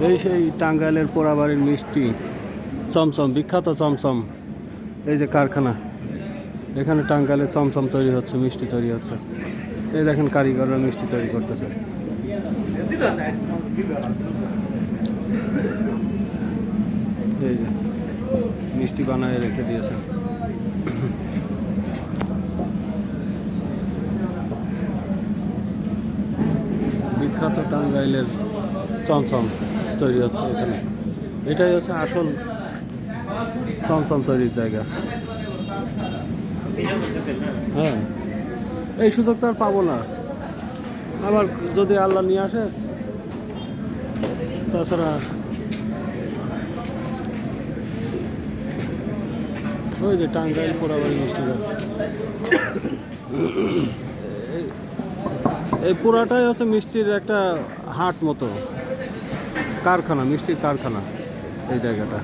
এই সেই টাঙ্গাইলের পোড়াবাড়ির মিষ্টি চমচম, বিখ্যাত চমচম। এই যে কারখানা, এখানে টাঙ্গাইলে চমচম তৈরি হচ্ছে, মিষ্টি তৈরি হচ্ছে। এই দেখেন কারিগররা মিষ্টি তৈরি করতেছে। এই যে মিষ্টি বানায় রেখে দিয়েছে। বিখ্যাত টাঙ্গাইলের চমচম তৈরি হচ্ছে এখানে। এটাই হচ্ছে আসল চমচম তৈরির জায়গা। হ্যাঁ, এই সুযোগ তো আর পাবো না, আবার যদি আল্লাহ নিয়ে আসে। তাছাড়া ওই যে টাঙ্গাইল পোড়াবাড়ি মিষ্টিটা, এই পুরাটাই হচ্ছে মিষ্টির একটা হাট মতো কারখানা, মিষ্টির কারখানা এই জায়গাটা।